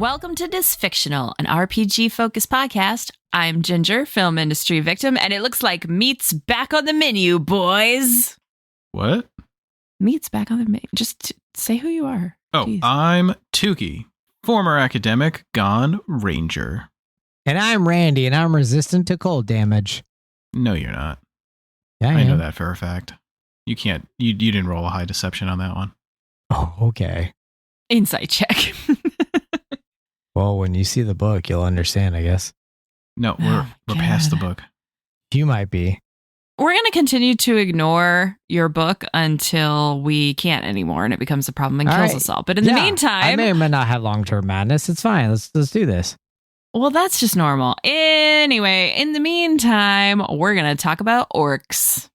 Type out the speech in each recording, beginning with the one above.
Welcome to Dysfictional, an RPG-focused podcast. I'm Ginger, film industry victim, and it looks like meat's back on the menu, boys. What? Meat's back on the menu. Just say who you are. Oh, Jeez. I'm Tukey, former academic, gone ranger. And I'm Randy, and I'm resistant to cold damage. No, you're not. Yeah, I know that for a fact. You can't. You didn't roll a high deception on that one. Oh, okay. Insight check. Well, when you see the book, you'll understand, I guess. No, we're past the book. You might be. We're going to continue to ignore your book until we can't anymore and it becomes a problem and All kills right. us all. But in the meantime... I may or may not have long-term madness. It's fine. Let's do this. Well, that's just normal. Anyway, in the meantime, we're going to talk about orcs.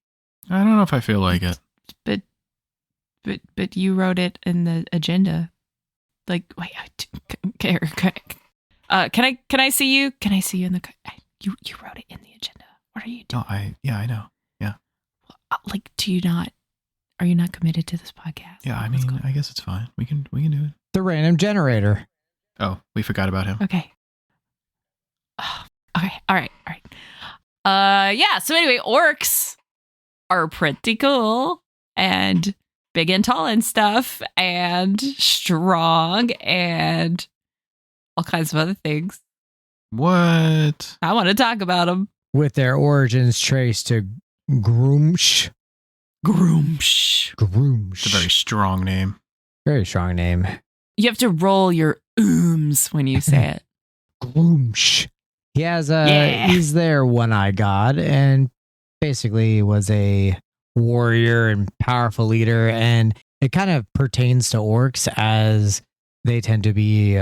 I don't know if I feel like it. But you wrote it in the agenda. Like, wait, can I see you? Can I see you in the? You wrote it in the agenda. What are you doing? No, I know. Yeah. Like, are you not committed to this podcast? Yeah, I mean, I guess it's fine. We can do it. The random generator. Oh, we forgot about him. Okay. Okay. All right. Yeah. So anyway, orcs are pretty cool and big and tall and stuff and strong and all kinds of other things. What? I want to talk about them. With their origins traced to Groomsh. Groomsh. It's a very strong name. Very strong name. You have to roll your ooms when you say it. Groomsh. He has he's their one-eye god and basically was a warrior and powerful leader, and it kind of pertains to orcs as they tend to be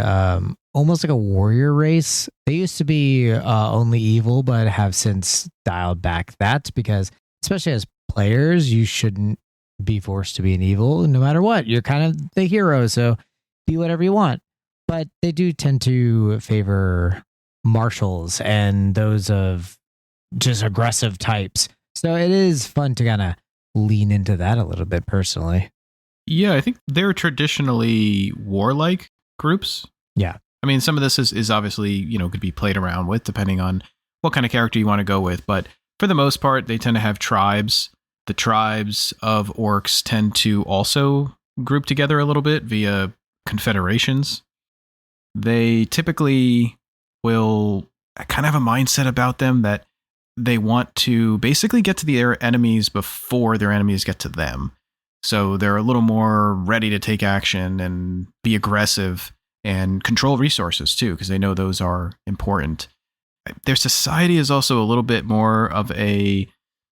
almost like a warrior race. They used to be only evil, but have since dialed back that because, especially as players, you shouldn't be forced to be an evil no matter what. You're kind of the hero, so be whatever you want. But they do tend to favor martials and those of just aggressive types. So it is fun to kind of lean into that a little bit personally. Yeah, I think they're traditionally warlike groups. Yeah. I mean, some of this is obviously, could be played around with depending on what kind of character you want to go with. But for the most part, they tend to have tribes. The tribes of orcs tend to also group together a little bit via confederations. They typically will kind of have a mindset about them that they want to basically get to their enemies before their enemies get to them. So they're a little more ready to take action and be aggressive and control resources too, because they know those are important. Their society is also a little bit more of a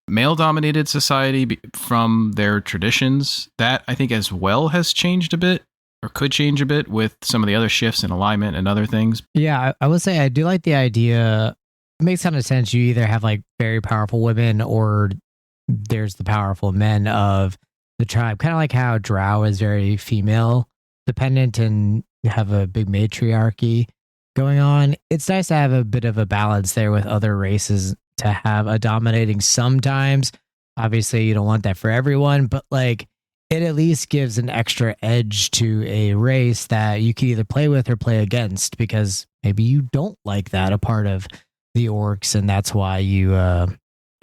male-dominated society from their traditions. That, I think, as well has changed a bit, or could change a bit with some of the other shifts in alignment and other things. Yeah, I would say I do like the idea. It makes kind of sense. You either have like very powerful women or there's the powerful men of the tribe. Kind of like how Drow is very female dependent and you have a big matriarchy going on. It's nice to have a bit of a balance there with other races to have a dominating sometimes. Obviously, you don't want that for everyone, but like it at least gives an extra edge to a race that you can either play with or play against because maybe you don't like that a part of the orcs, and that's why you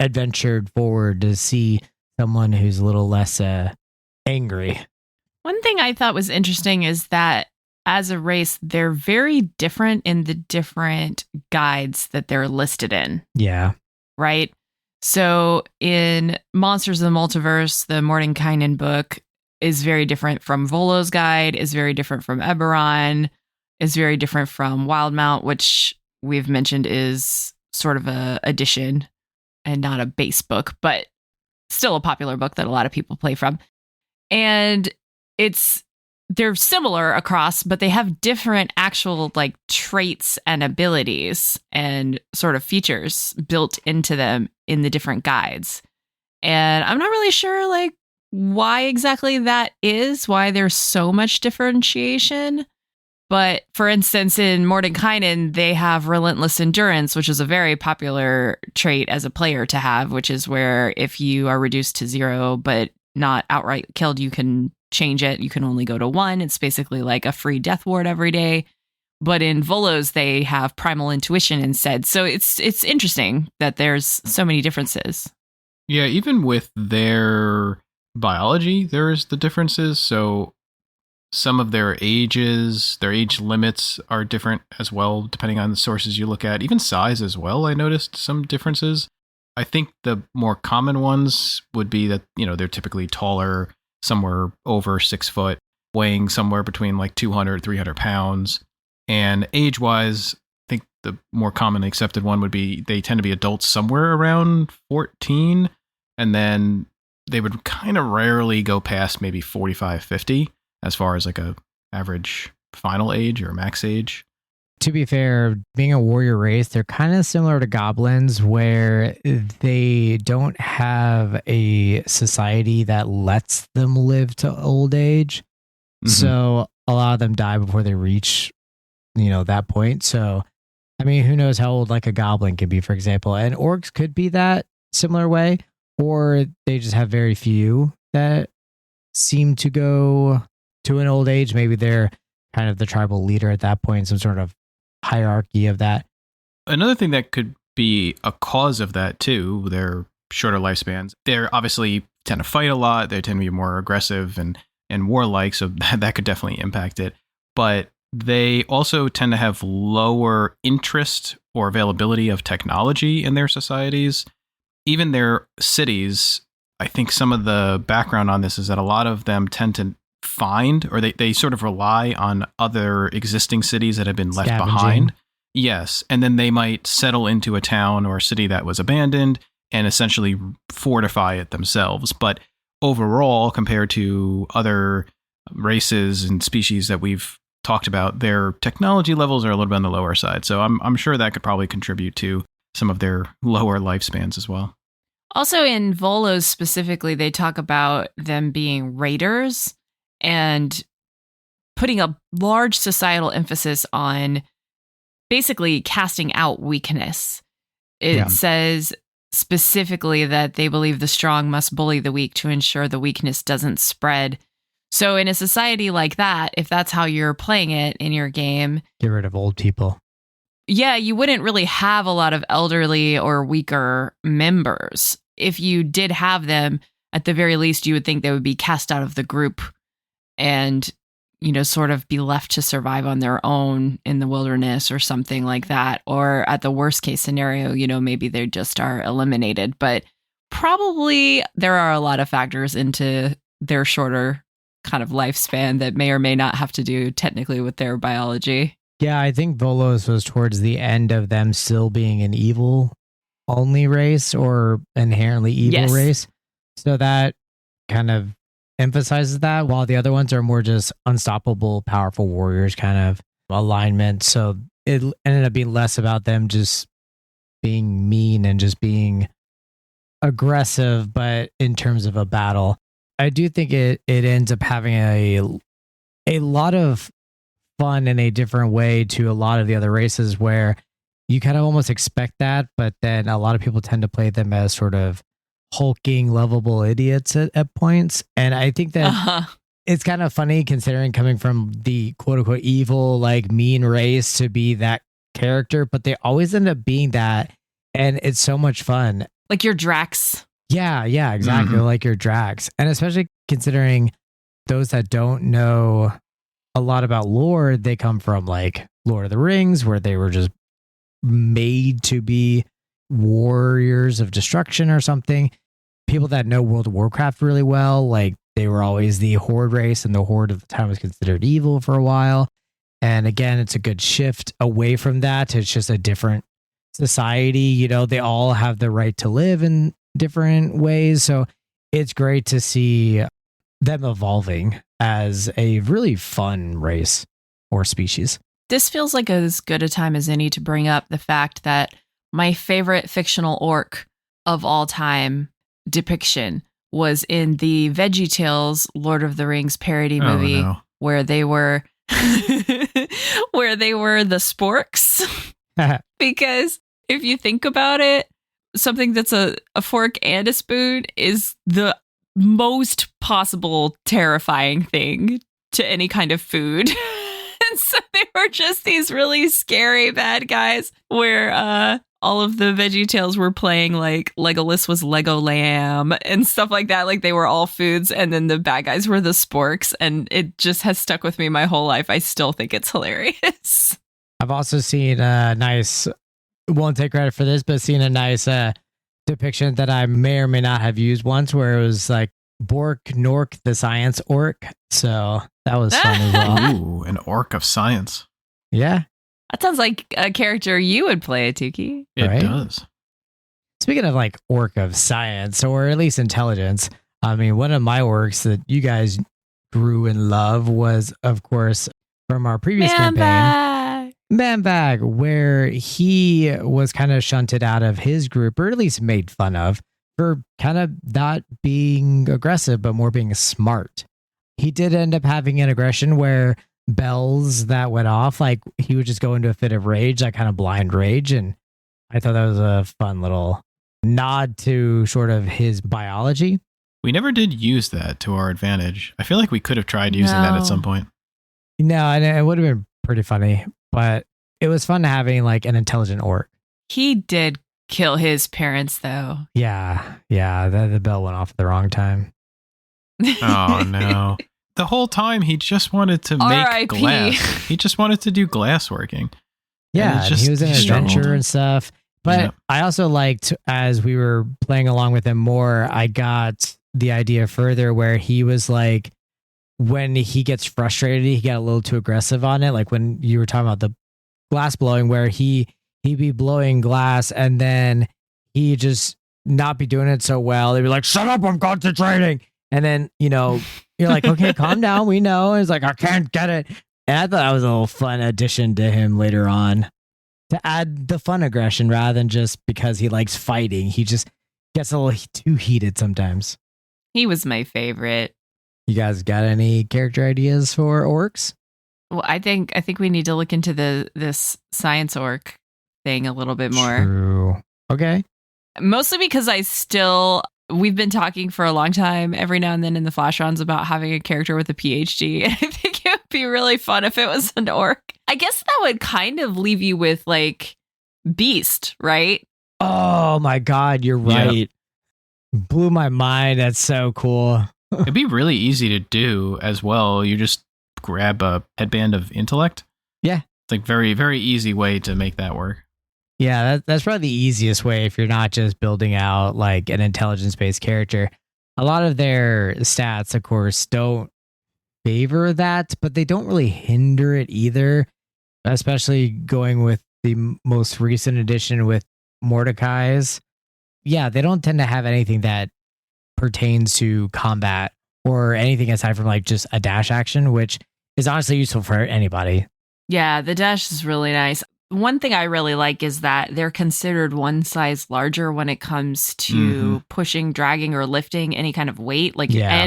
adventured forward to see someone who's a little less angry. One thing I thought was interesting is that as a race, they're very different in the different guides that they're listed in. Yeah. Right? So in Monsters of the Multiverse, the Mordenkainen book is very different from Volo's guide, is very different from Eberron, is very different from Wildmount, which we've mentioned is sort of a edition and not a base book, but still a popular book that a lot of people play from. And they're similar across, but they have different actual like traits and abilities and sort of features built into them in the different guides. And I'm not really sure like why exactly that is, why there's so much differentiation. But for instance, in Mordenkainen, they have relentless endurance, which is a very popular trait as a player to have, which is where if you are reduced to 0, but not outright killed, you can change it. You can only go to 1. It's basically like a free death ward every day. But in Volos, they have primal intuition instead. So it's interesting that there's so many differences. Yeah, even with their biology, there's the differences. So some of their ages, their age limits are different as well, depending on the sources you look at. Even size as well, I noticed some differences. I think the more common ones would be that, they're typically taller, somewhere over 6 foot, weighing somewhere between like 200, 300 pounds. And age-wise, I think the more commonly accepted one would be they tend to be adults somewhere around 14, and then they would kind of rarely go past maybe 45, 50 as far as like a average final age or max age. To be fair, being a warrior race, they're kind of similar to goblins where they don't have a society that lets them live to old age. Mm-hmm. So a lot of them die before they reach, that point. So, I mean, who knows how old like a goblin could be, for example. And orcs could be that similar way, or they just have very few that seem to go to an old age. Maybe they're kind of the tribal leader at that point, some sort of hierarchy of that. Another thing that could be a cause of that too, their shorter lifespans. They're obviously tend to fight a lot. They tend to be more aggressive and warlike, so that could definitely impact it. But they also tend to have lower interest or availability of technology in their societies. Even their cities, I think some of the background on this is that a lot of them tend to find, or they sort of rely on other existing cities that have been left behind. Yes. And then they might settle into a town or a city that was abandoned and essentially fortify it themselves. But overall, compared to other races and species that we've talked about, their technology levels are a little bit on the lower side. So I'm sure that could probably contribute to some of their lower lifespans as well. Also in Volos specifically, they talk about them being raiders and putting a large societal emphasis on basically casting out weakness. It says specifically that they believe the strong must bully the weak to ensure the weakness doesn't spread. So in a society like that, if that's how you're playing it in your game, get rid of old people. Yeah, you wouldn't really have a lot of elderly or weaker members. If you did have them, at the very least, you would think they would be cast out of the group and, sort of be left to survive on their own in the wilderness or something like that. Or at the worst case scenario, maybe they just are eliminated. But probably there are a lot of factors into their shorter kind of lifespan that may or may not have to do technically with their biology. Yeah, I think Volos was towards the end of them still being an evil only race or inherently evil race. So that kind of emphasizes that, while the other ones are more just unstoppable, powerful warriors kind of alignment. So it ended up being less about them just being mean and just being aggressive, but in terms of a battle, I do think it ends up having a lot of fun in a different way to a lot of the other races where you kind of almost expect that, but then a lot of people tend to play them as sort of hulking, lovable idiots at points. And I think that it's kind of funny considering coming from the quote unquote evil, like mean race to be that character, but they always end up being that. And it's so much fun. Like your Drax. Yeah, exactly. Mm-hmm. Like your Drax. And especially considering those that don't know a lot about lore, they come from like Lord of the Rings, where they were just made to be warriors of destruction or something. People that know World of Warcraft really well, like they were always the Horde race, and the Horde at the time was considered evil for a while. And again, it's a good shift away from that. It's just a different society. They all have the right to live in different ways. So it's great to see them evolving as a really fun race or species. This feels like as good a time as any to bring up the fact that my favorite fictional orc of all time depiction was in the VeggieTales Lord of the Rings parody movie where they were the sporks. Because if you think about it, something that's a fork and a spoon is the most possible terrifying thing to any kind of food. So they were just these really scary bad guys where all of the VeggieTales were playing like Legolas was Lego Lamb and stuff like that. Like they were all foods. And then the bad guys were the sporks. And it just has stuck with me my whole life. I still think it's hilarious. I've also seen a nice, won't take credit for this, but seen a nice depiction that I may or may not have used once where it was like Bork Nork, the science orc. So that was fun as well. Ooh, an orc of science. Yeah. That sounds like a character you would play, Tukey. It Right? does. Speaking of like orc of science, or at least intelligence, I mean, one of my orcs that you guys grew in love was, of course, from our previous campaign, Man-Bag, where he was kind of shunted out of his group, or at least made fun of, for kind of not being aggressive, but more being smart. He did end up having an aggression where bells that went off, like he would just go into a fit of rage, like kind of blind rage. And I thought that was a fun little nod to sort of his biology. We never did use that to our advantage. I feel like we could have tried using that at some point. No, and it would have been pretty funny, but it was fun having like an intelligent orc. He did kill his parents, though. Yeah, the bell went off at the wrong time. Oh, no. The whole time he just wanted to make R.I.P.. glass. He just wanted to do glass working. Yeah, And he was in an struggled. adventure and stuff. But Yeah. I also liked, as we were playing along with him more, I got the idea further where he was like, when he gets frustrated, he got a little too aggressive on it. Like when you were talking about the glass blowing, where he'd be blowing glass and then he just not be doing it so well. They'd be like, shut up, I'm concentrating. And then, you're like, okay, calm down. We know. It's like, I can't get it. And I thought that was a little fun addition to him later on to add the fun aggression rather than just because he likes fighting. He just gets a little too heated sometimes. He was my favorite. You guys got any character ideas for orcs? Well, I think we need to look into this science orc thing a little bit more. True. Okay. Mostly because we've been talking for a long time every now and then in the flash rounds about having a character with a PhD. And I think it would be really fun if it was an orc. I guess that would kind of leave you with like Beast, right? Oh my God, you're Yeah. right. Blew my mind. That's so cool. It'd be really easy to do as well. You just grab a headband of intellect. Yeah. It's like very, very easy way to make that work. Yeah, that's probably the easiest way if you're not just building out like an intelligence-based character. A lot of their stats, of course, don't favor that, but they don't really hinder it either, especially going with the most recent edition with Mordecai's. Yeah, they don't tend to have anything that pertains to combat or anything aside from like just a dash action, which is honestly useful for anybody. Yeah, the dash is really nice. One thing I really like is that they're considered one size larger when it comes to pushing, dragging, or lifting any kind of weight. Like, Yeah.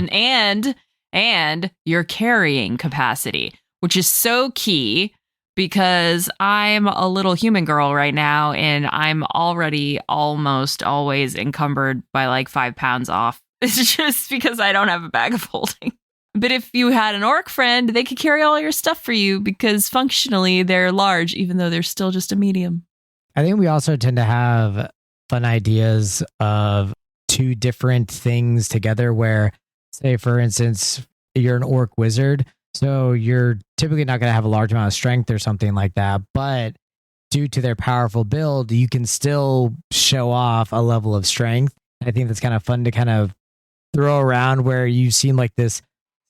and your carrying capacity, which is so key because I'm a little human girl right now, and I'm already almost always encumbered by like 5 pounds off. It's just because I don't have a bag of holding. But if you had an orc friend, they could carry all your stuff for you because functionally they're large, even though they're still just a medium. I think we also tend to have fun ideas of two different things together where, say, for instance, you're an orc wizard. So you're typically not going to have a large amount of strength or something like that. But due to their powerful build, you can still show off a level of strength. I think that's kind of fun to kind of throw around where you seem like this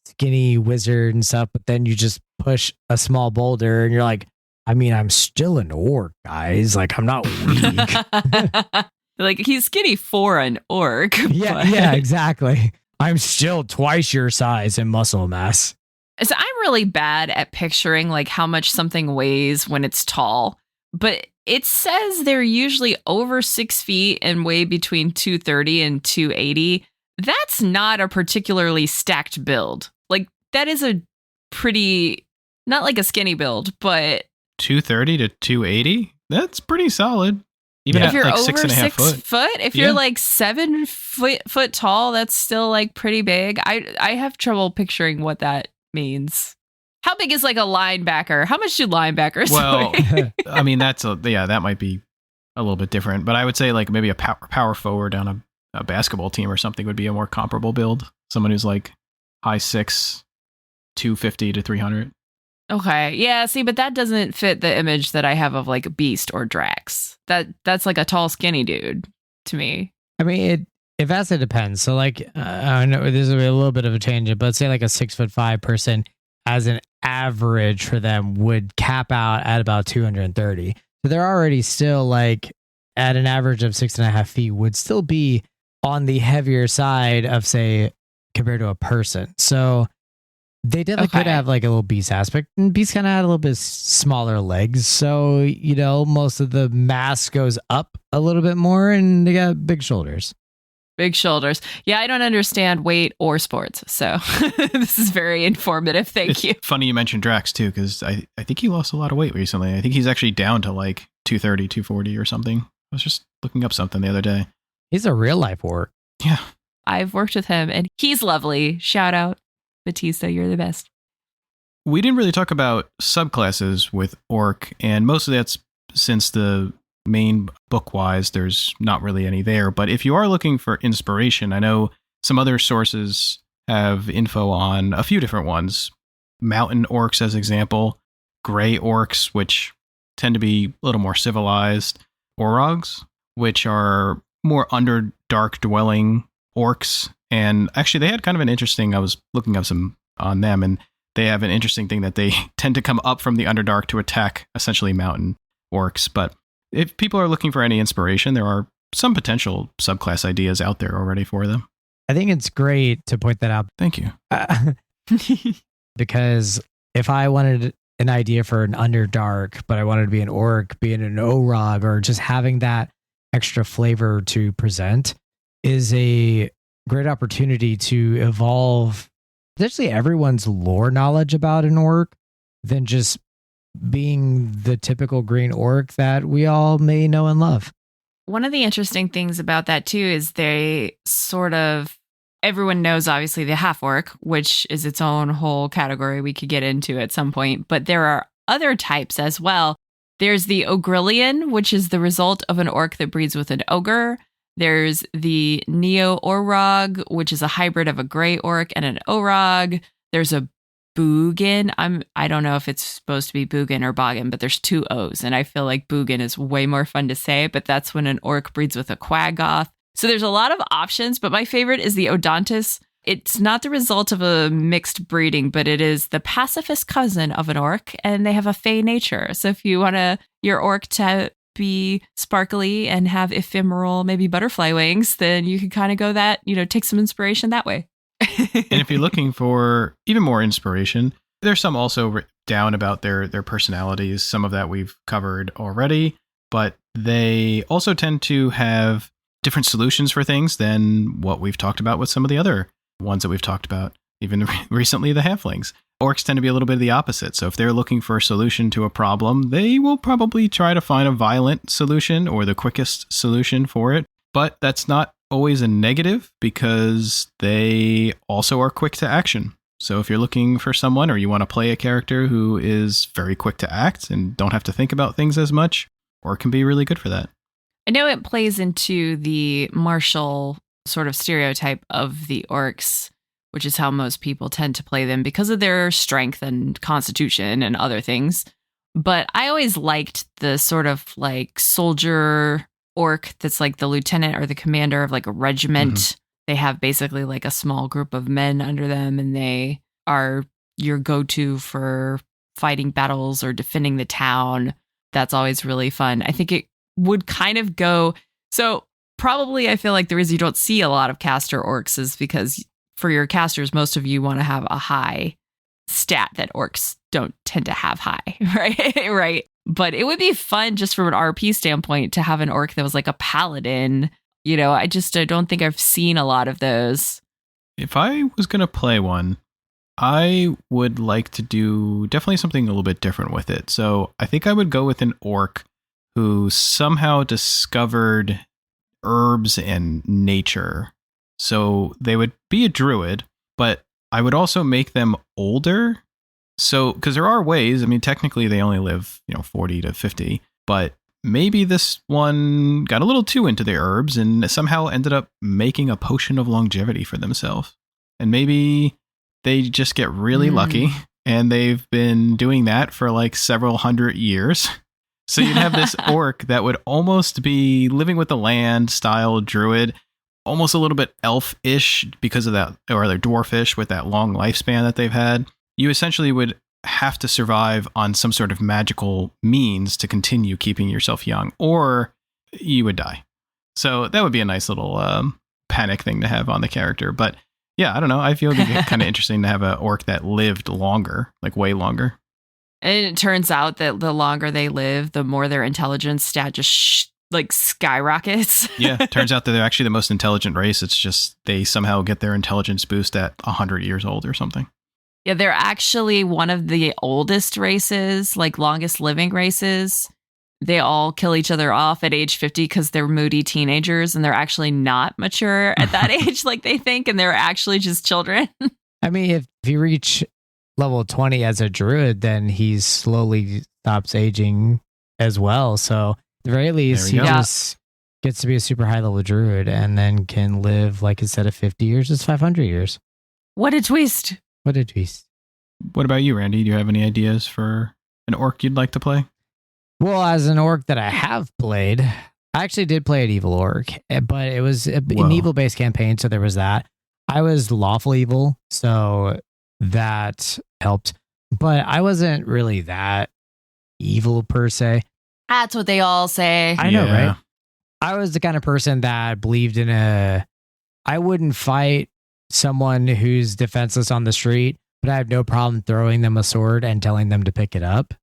skinny wizard and stuff, but then you just push a small boulder and you're like, I mean, I'm still an orc, guys. Like, I'm not weak. Like, he's skinny for an orc. Yeah, exactly. I'm still twice your size in muscle mass. So I'm really bad at picturing like how much something weighs when it's tall, but it says they're usually over 6 feet and weigh between 230 and 280. That's not a particularly stacked build. Like, that is a pretty, not like a skinny build, but 230 to 280? That's pretty solid. Even if at you're like over 6.5 foot. if Yeah. you're like 7 foot tall, that's still like pretty big. I have trouble picturing what that means. How big is like a linebacker? How much do linebackers Well, weigh? I mean, that might be a little bit different, but I would say like maybe a power forward on a basketball team or something would be a more comparable build. Someone who's like high 6, 250 to 300. Okay. Yeah, see, but that doesn't fit the image that I have of like Beast or Drax. That's like a tall, skinny dude to me. I mean, it vastly depends. So, like, I know this will be a little bit of a tangent, but say like a 6'5" person as an average for them would cap out at about 230. So they're already still like at an average of 6.5 feet would still be on the heavier side of, say, compared to a person. So they definitely could have like a little Beast aspect, and Beast kind of had a little bit smaller legs. So, you know, most of the mass goes up a little bit more and they got big shoulders. Big shoulders. Yeah, I don't understand weight or sports. So this is very informative. Thank you. Funny you mentioned Drax too, because I think he lost a lot of weight recently. I think he's actually down to like 230, 240 or something. I was just looking up something the other day. He's a real life orc. Yeah. I've worked with him and he's lovely. Shout out, Batista, you're the best. We didn't really talk about subclasses with Orc, and most of that's since the main book-wise, there's not really any there. But if you are looking for inspiration, I know some other sources have info on a few different ones. Mountain Orcs, as example, Gray Orcs, which tend to be a little more civilized, Orogs, which are more underdark dwelling orcs. And actually, they had kind of an interesting, I was looking up some on them, and they have an interesting thing that they tend to come up from the Underdark to attack essentially mountain orcs. But if people are looking for any inspiration, there are some potential subclass ideas out there already for them. I think it's great to point that out. Thank you. Because if I wanted an idea for an Underdark, but I wanted to be an orc, being an Orog, or just having that extra flavor to present is a great opportunity to evolve potentially everyone's lore knowledge about an orc than just being the typical green orc that we all may know and love. One of the interesting things about that too is they sort of, everyone knows obviously the half orc, which is its own whole category we could get into at some point, but there are other types as well. There's the Ogrillion, which is the result of an orc that breeds with an ogre. There's the Neo-Orog, which is a hybrid of a gray orc and an Orog. There's a Boogan. I don't know if it's supposed to be Boogan or Boggin, but there's 2 O's, and I feel like Boogan is way more fun to say, but that's when an orc breeds with a Quaggoth. So there's a lot of options, but my favorite is the Odontus. It's not the result of a mixed breeding, but it is the pacifist cousin of an orc, and they have a fey nature. So if you want your orc to be sparkly and have ephemeral, maybe butterfly wings, then you can kind of go that, take some inspiration that way. And if you're looking for even more inspiration, there's some also down about their personalities. Some of that we've covered already, but they also tend to have different solutions for things than what we've talked about with some of the other ones that we've talked about, even recently, the halflings. Orcs tend to be a little bit of the opposite. So if they're looking for a solution to a problem, they will probably try to find a violent solution or the quickest solution for it. But that's not always a negative because they also are quick to action. So if you're looking for someone or you want to play a character who is very quick to act and don't have to think about things as much, Orc can be really good for that. I know it plays into the martial sort of stereotype of the orcs, which is how most people tend to play them because of their strength and constitution and other things. But I always liked the sort of like soldier orc that's like the lieutenant or the commander of like a regiment. Mm-hmm. They have basically like a small group of men under them, and they are your go-to for fighting battles or defending the town. That's always really fun. I think it would kind of go... So probably I feel like the reason you don't see a lot of caster orcs is because for your casters, most of you want to have a high stat that orcs don't tend to have high, right? Right. But it would be fun just from an RP standpoint to have an orc that was like a paladin. I don't think I've seen a lot of those. If I was going to play one, I would like to do definitely something a little bit different with it. So I think I would go with an orc who somehow discovered herbs and nature. So they would be a druid, but I would also make them older So, because there are ways, I mean, technically they only live, 40 to 50, but maybe this one got a little too into their herbs and somehow ended up making a potion of longevity for themselves. And maybe they just get really lucky and they've been doing that for like several hundred years. So you'd have this orc that would almost be living with the land style druid, almost a little bit elf-ish because of that, or they're dwarfish with that long lifespan that they've had. You essentially would have to survive on some sort of magical means to continue keeping yourself young, or you would die. So that would be a nice little panic thing to have on the character. But yeah, I don't know. I feel it'd be kind of interesting to have an orc that lived longer, like way longer. And it turns out that the longer they live, the more their intelligence stat just skyrockets. Yeah, it turns out that they're actually the most intelligent race. It's just they somehow get their intelligence boost at 100 years old or something. Yeah, they're actually one of the oldest races, like longest living races. They all kill each other off at age 50 because they're moody teenagers and they're actually not mature at that age like they think, and they're actually just children. I mean, if you reach level 20 as a druid, then he slowly stops aging as well. So at the very least, he just gets to be a super high level druid and then can live, like, instead of 50 years, it's 500 years. What a twist. What a twist. What about you, Randy? Do you have any ideas for an orc you'd like to play? Well, as an orc that I have played, I actually did play an evil orc, but it was an evil-based campaign, so there was that. I was lawful evil, so that helped. But I wasn't really that evil per se. That's what they all say. I know, right? I was the kind of person that believed in I wouldn't fight someone who's defenseless on the street, but I have no problem throwing them a sword and telling them to pick it up.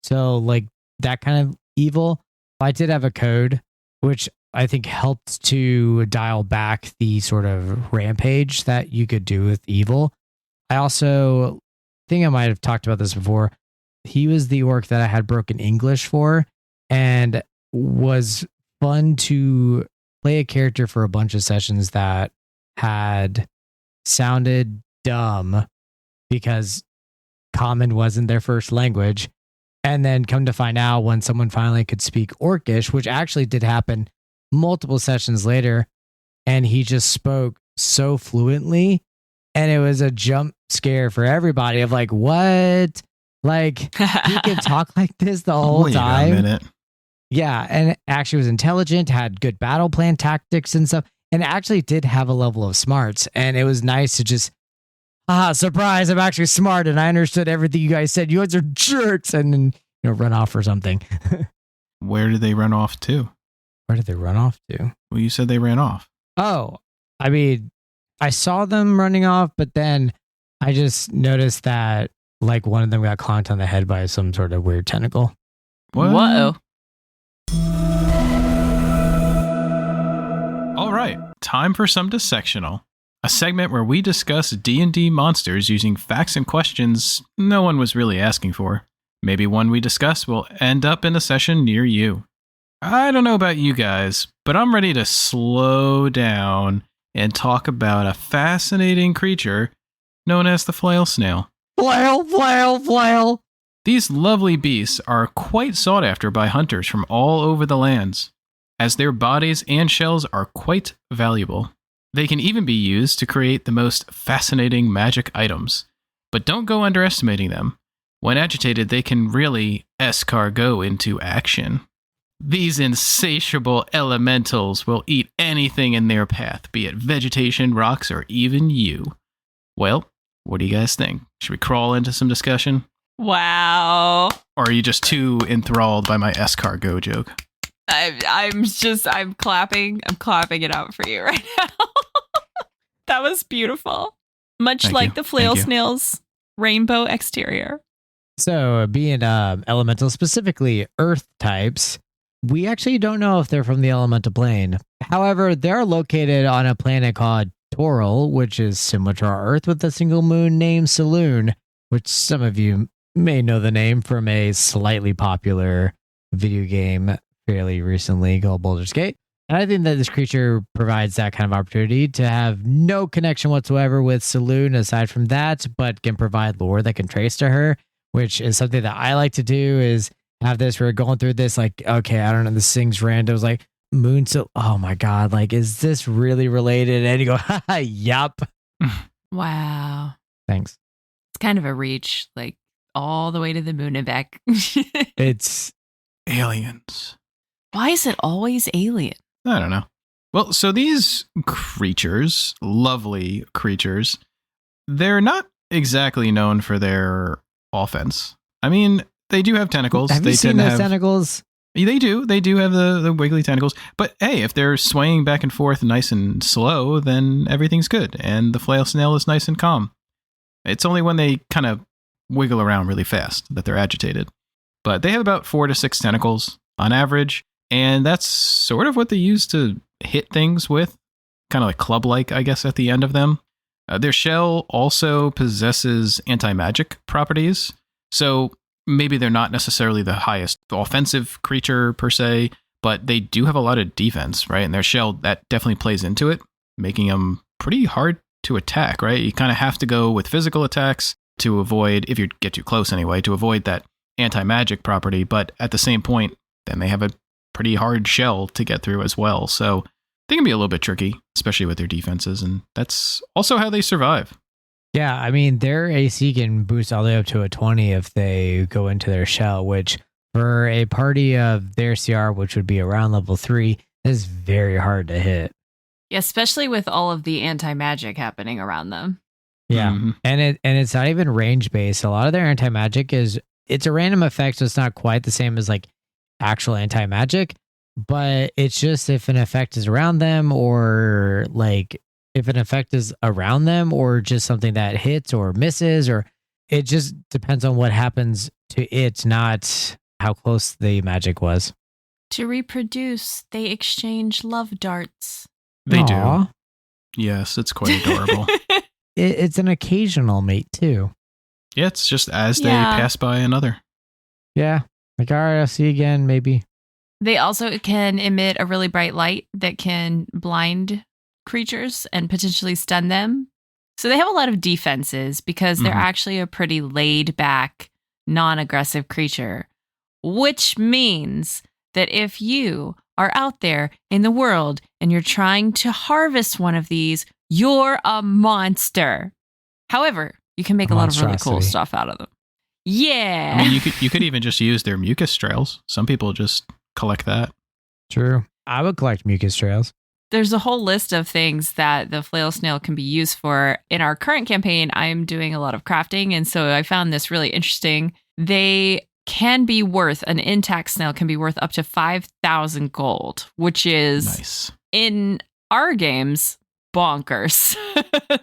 So, like, that kind of evil. I did have a code, which I think helped to dial back the sort of rampage that you could do with evil. I also think I might have talked about this before. He was the orc that I had broken English for, and was fun to play a character for a bunch of sessions that had sounded dumb because Common wasn't their first language. And then come to find out when someone finally could speak Orcish, which actually did happen multiple sessions later, and he just spoke so fluently, and it was a jump scare for everybody of like, what? Like, he could talk like this the whole time? Wait a minute. Yeah, and actually was intelligent, had good battle plan tactics and stuff, and actually did have a level of smarts, and it was nice to just, surprise, I'm actually smart and I understood everything you guys said. You guys are jerks, and then, run off or something. Where did they run off to? Where did they run off to? Well, you said they ran off. Oh, I mean, I saw them running off, but then I just noticed that like one of them got clonked on the head by some sort of weird tentacle. What? Whoa. All right, time for some dissectional. A segment where we discuss D&D monsters using facts and questions no one was really asking for. Maybe one we discuss will end up in a session near you. I don't know about you guys, but I'm ready to slow down and talk about a fascinating creature known as the Flail Snail. Flail, flail, flail. These lovely beasts are quite sought after by hunters from all over the lands, as their bodies and shells are quite valuable. They can even be used to create the most fascinating magic items, but don't go underestimating them. When agitated, they can really escargot into action. These insatiable elementals will eat anything in their path, be it vegetation, rocks, or even you. Well, what do you guys think? Should we crawl into some discussion? Wow. Or are you just too enthralled by my escargot joke? I'm clapping. I'm clapping it out for you right now. That was beautiful. Much Thank like you. the Flail Thank you. Snail's rainbow exterior. So being elemental, specifically earth types, we actually don't know if they're from the elemental plane. However, they're located on a planet called Toril, which is similar to our Earth with a single moon named Saloon, which some of you may know the name from a slightly popular video game fairly recently called Baldur's Gate. And I think that this creature provides that kind of opportunity to have no connection whatsoever with Saloon aside from that, but can provide lore that can trace to her. which is something that I like to do. Is have this, we're going through this, like, okay, I don't know, this thing's random. It's like moon, so oh my god, like, is this really related? And you go, haha, yup. Wow. Thanks. It's kind of a reach, like all the way to the moon and back. It's Aliens. Why is it always alien? I don't know. Well, so these creatures, lovely creatures, they're not exactly known for their offense. I mean, they do have tentacles. Have they you seen tend to those have tentacles? They do. They do have the wiggly tentacles. But hey, if they're swaying back and forth nice and slow, then everything's good. And the flail snail is nice and calm. It's only when they kind of wiggle around really fast that they're agitated. But they have about 4 to 6 tentacles on average. And that's sort of what they use to hit things with. Kind of like club-like, I guess, at the end of them. Their shell also possesses anti-magic properties. So maybe they're not necessarily the highest offensive creature per se, but they do have a lot of defense, right? And their shell, that definitely plays into it, making them pretty hard to attack, right? You kind of have to go with physical attacks to avoid, if you get too close anyway, to avoid that anti-magic property. But at the same point, then they have a pretty hard shell to get through as well. So they can be a little bit tricky, especially with their defenses. And that's also how they survive. Yeah, I mean, their AC can boost all the way up to a 20 if they go into their shell, which for a party of their CR, which would be around level 3, is very hard to hit. Yeah, especially with all of the anti-magic happening around them. Yeah, Mhm. and it's not even range based. A lot of their anti-magic it's a random effect, so it's not quite the same as like actual anti-magic, but it's just if an effect is around them, or like if an effect is around them, or just something that hits or misses, or it just depends on what happens to it, not how close the magic was. To reproduce, they exchange love darts. They Aw. do. Yes, it's quite adorable. It's an occasional mate too. Yeah, it's just as they Yeah. pass by another. Yeah, like, all right, I'll see you again, maybe. They also can emit a really bright light that can blind creatures and potentially stun them. So they have a lot of defenses because they're Mhm. actually a pretty laid back, non-aggressive creature, which means that if you are out there in the world and you're trying to harvest one of these, you're a monster. However, you can make a lot of really cool monstrosity. stuff out of them. Yeah. I mean, you could even just use their mucus trails. Some people just collect that. True. I would collect mucus trails. There's a whole list of things that the flail snail can be used for. In our current campaign, I'm doing a lot of crafting, and so I found this really interesting. They can be worth, an intact snail can be worth up to 5,000 gold, which is, Nice. in our games, bonkers.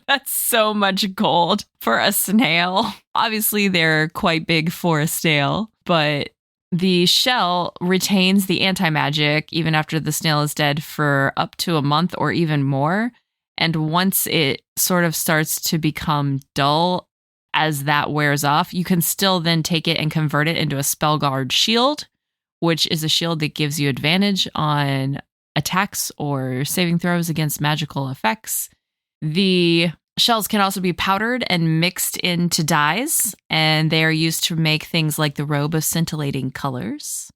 That's so much gold for a snail. Obviously, they're quite big for a snail, but the shell retains the anti-magic even after the snail is dead for up to a month or even more. And once it sort of starts to become dull as that wears off, you can still then take it and convert it into a Spellguard shield, which is a shield that gives you advantage on attacks or saving throws against magical effects. The shells can also be powdered and mixed into dyes, and they are used to make things like the robe of scintillating colors.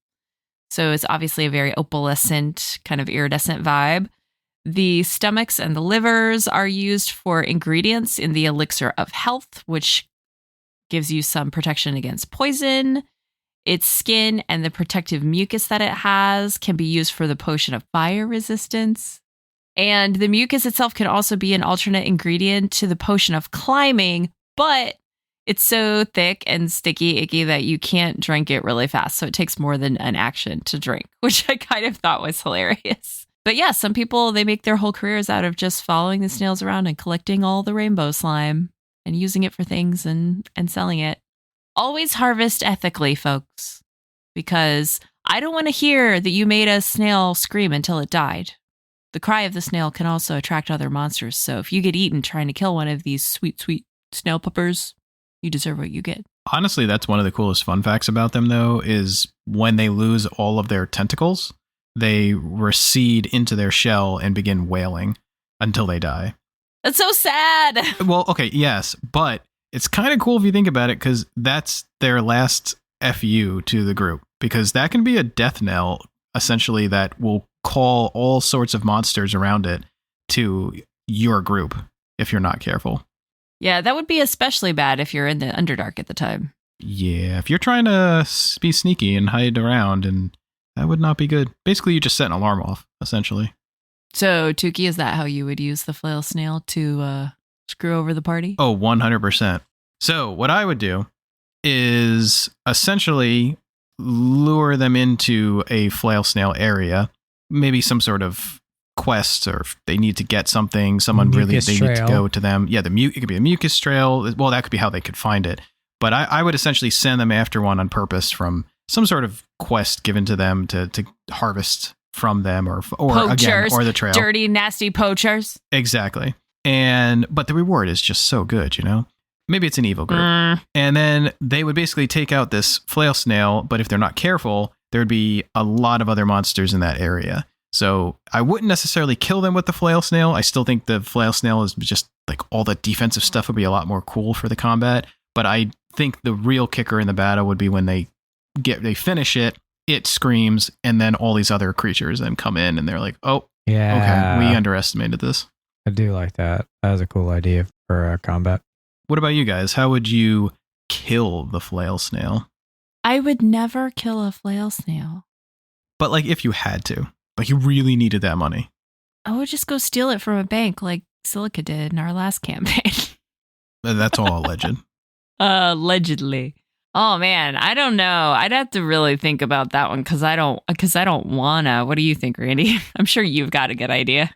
So it's obviously a very opalescent, kind of iridescent vibe. The stomachs and the livers are used for ingredients in the elixir of health, which gives you some protection against poison. Its skin and the protective mucus that it has can be used for the potion of fire resistance. And the mucus itself can also be an alternate ingredient to the potion of climbing, but it's so thick and sticky, icky that you can't drink it really fast. So it takes more than an action to drink, which I kind of thought was hilarious. But yeah, some people, they make their whole careers out of just following the snails around and collecting all the rainbow slime and using it for things and selling it. Always harvest ethically, folks, because I don't want to hear that you made a snail scream until it died. The cry of the snail can also attract other monsters, so if you get eaten trying to kill one of these sweet, sweet snail puppers, you deserve what you get. Honestly, that's one of the coolest fun facts about them, though, is when they lose all of their tentacles, they recede into their shell and begin wailing until they die. That's so sad. Well, okay, yes, but it's kind of cool if you think about it, because that's their last FU to the group, because that can be a death knell, essentially, that will call all sorts of monsters around it to your group if you're not careful. Yeah, that would be especially bad if you're in the Underdark at the time. Yeah, if you're trying to be sneaky and hide around, and that would not be good. Basically, you just set an alarm off, essentially. So, Tukey, is that how you would use the Flail Snail to screw over the party? Oh, 100%. So what I would do is essentially lure them into a Flail Snail area, maybe some sort of quest, or if they need to get something, someone Mucus they need to trail. go to them. Yeah, it could be a mucus trail. Well, that could be how they could find it. But I would essentially send them after one on purpose from some sort of quest given to them to harvest from them, or Poachers, again, or the trail. Dirty, nasty poachers. Exactly. But the reward is just so good, you know? Maybe it's an evil group. And then they would basically take out this Flail Snail, but if they're not careful, there'd be a lot of other monsters in that area. So I wouldn't necessarily kill them with the Flail Snail. I still think the Flail Snail is just like all the defensive stuff would be a lot more cool for the combat. But I think the real kicker in the battle would be when they finish it screams, and then all these other creatures then come in and they're like, oh, Yeah. okay, we underestimated this. I do like that. That was a cool idea for combat. What about you guys? How would you kill the Flail Snail? I would never kill a Flail Snail. But like if you had to, like you really needed that money. I would just go steal it from a bank like Silica did in our last campaign. That's all alleged. Allegedly. Oh man, I don't know. I'd have to really think about that one because I don't wanna. What do you think, Randy? I'm sure you've got a good idea.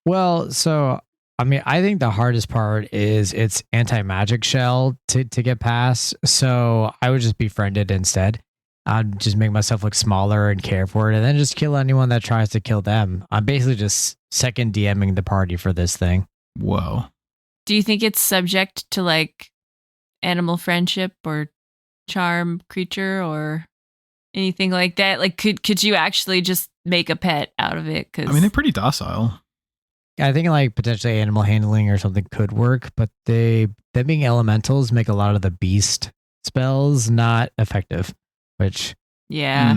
Well, so I mean, I think the hardest part is its anti-magic shell to get past. So I would just befriend it instead. I'd just make myself look smaller and care for it, and then just kill anyone that tries to kill them. I'm basically just second DMing the party for this thing. Whoa. Do you think it's subject to like animal friendship or charm creature or anything like that? Like, could you actually just make a pet out of it? Cause I mean, they're pretty docile. I think like potentially animal handling or something could work, but them being elementals make a lot of the beast spells not effective, which yeah.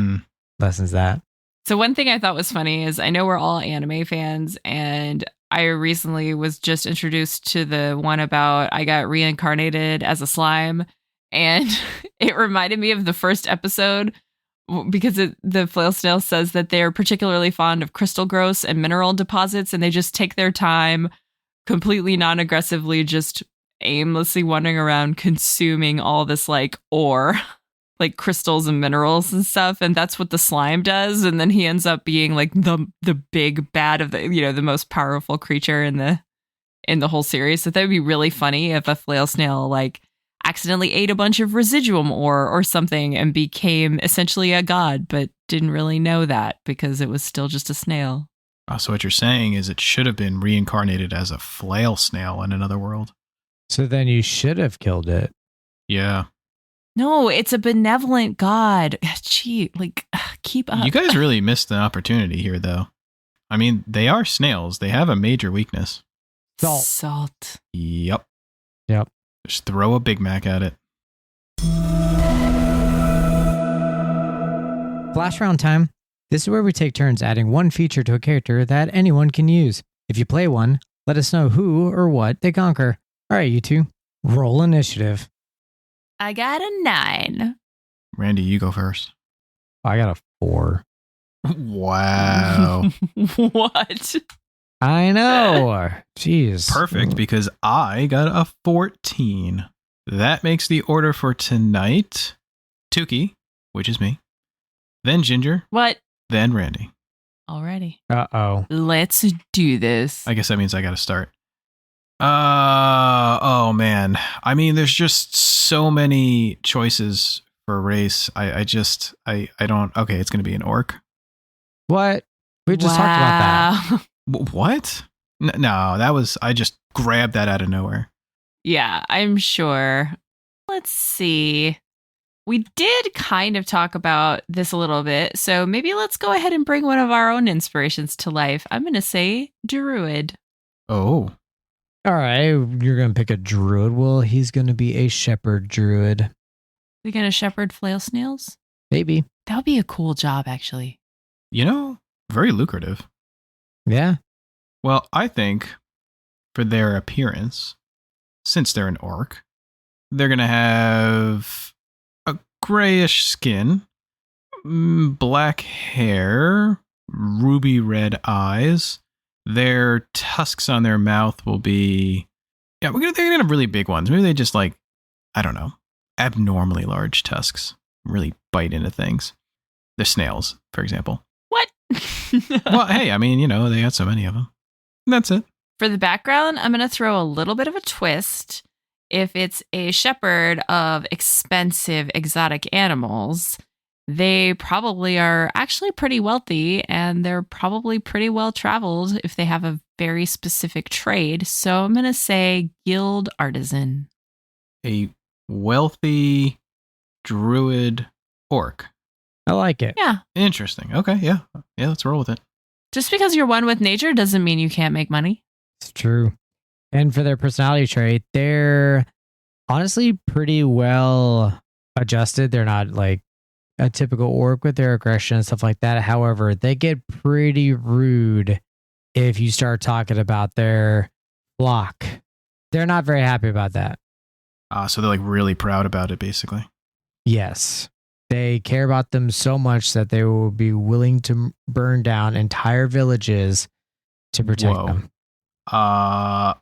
lessens that. So one thing I thought was funny is I know we're all anime fans, and I recently was just introduced to the one about I got reincarnated as a slime, and it reminded me of the first episode because the Flail Snail says that they're particularly fond of crystal growths and mineral deposits, and they just take their time completely non-aggressively, just aimlessly wandering around consuming all this like ore, like crystals and minerals and stuff, and that's what the slime does. And then he ends up being like the big bad of the most powerful creature in the whole series. So that would be really funny if a Flail Snail like accidentally ate a bunch of residuum ore or something and became essentially a god, but didn't really know that because it was still just a snail. Oh, so what you're saying is it should have been reincarnated as a Flail Snail in another world. So then you should have killed it. Yeah. No, it's a benevolent god. Gee, like, keep up. You guys really missed an opportunity here, though. I mean, they are snails. They have a major weakness. Salt. Yep. Yep. Just throw a Big Mac at it. Flash round time. This is where we take turns adding one feature to a character that anyone can use. If you play one, let us know who or what they conquer. All right, you two, roll initiative. I got a 9. Randy, you go first. I got a 4. Wow. What? I know. Jeez. Perfect, because I got a 14. That makes the order for tonight Tukey, which is me, then Ginger, What? then Randy. Already. Uh-oh. Let's do this. I guess that means I got to start. Oh man. I mean, there's just so many choices for race. I don't. Okay, it's going to be an orc. What? We just talked about that. What? No, I just grabbed that out of nowhere. Yeah, I'm sure. Let's see. We did kind of talk about this a little bit, so maybe let's go ahead and bring one of our own inspirations to life. I'm going to say druid. Oh. All right, you're going to pick a druid. Well, he's going to be a shepherd druid. We're going to shepherd flail snails? Maybe. That would be a cool job, actually. Very lucrative. Yeah. Well, I think for their appearance, since they're an orc, they're going to have a grayish skin, black hair, ruby red eyes. Their tusks on their mouth will be... they're going to have really big ones. Maybe they just abnormally large tusks. Really bite into things. They're snails, for example. What? Well, hey, they got so many of them. And that's it. For the background, I'm going to throw a little bit of a twist. If it's a shepherd of expensive exotic animals, they probably are actually pretty wealthy, and they're probably pretty well traveled if they have a very specific trade. So I'm going to say guild artisan. A wealthy druid orc. I like it. Yeah. Interesting. Okay, yeah. Yeah, let's roll with it. Just because you're one with nature doesn't mean you can't make money. It's true. And for their personality trait, they're honestly pretty well adjusted. They're not like a typical orc with their aggression and stuff like that. However, they get pretty rude if you start talking about their flock. They're not very happy about that. So they're really proud about it, basically. Yes. They care about them so much that they will be willing to burn down entire villages to protect them. I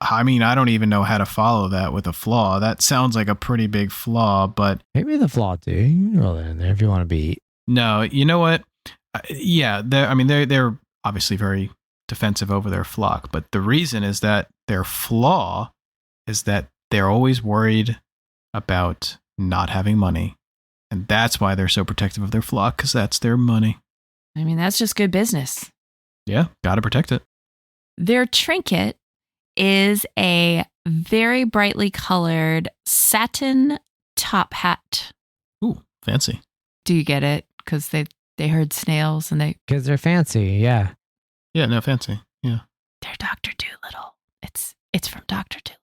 don't even know how to follow that with a flaw. That sounds like a pretty big flaw, but... Maybe the flaw, too. You can roll that in there if you want to be... No, you know what? They're obviously very defensive over their flock, but the reason is that their flaw is that they're always worried about not having money. And that's why they're so protective of their flock, because that's their money. That's just good business. Yeah, gotta protect it. Their trinket is a very brightly colored satin top hat. Ooh, fancy. Do you get it? Because they heard snails and they... Because they're fancy, yeah. Yeah, no, fancy, yeah. They're Dr. Doolittle. It's from Dr. Doolittle.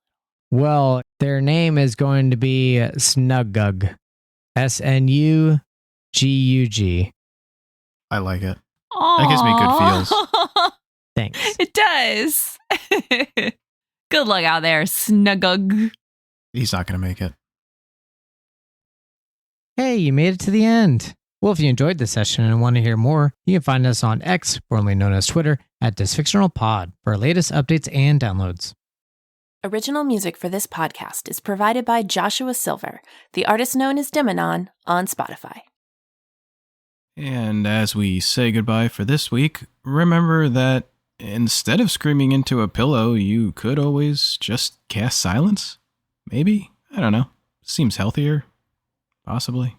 Well, their name is going to be Snuggug. Snugug. I like it. Aww. That gives me good feels. Thanks. It does. Good luck out there, Snuggug. He's not going to make it. Hey, you made it to the end. Well, if you enjoyed this session and want to hear more, you can find us on X, formerly known as Twitter, at @DisFictionalPod for our latest updates and downloads. Original music for this podcast is provided by Joshua Silver, the artist known as Demonon, on Spotify. And as we say goodbye for this week, remember that instead of screaming into a pillow, you could always just cast silence? Maybe? I don't know. Seems healthier. Possibly.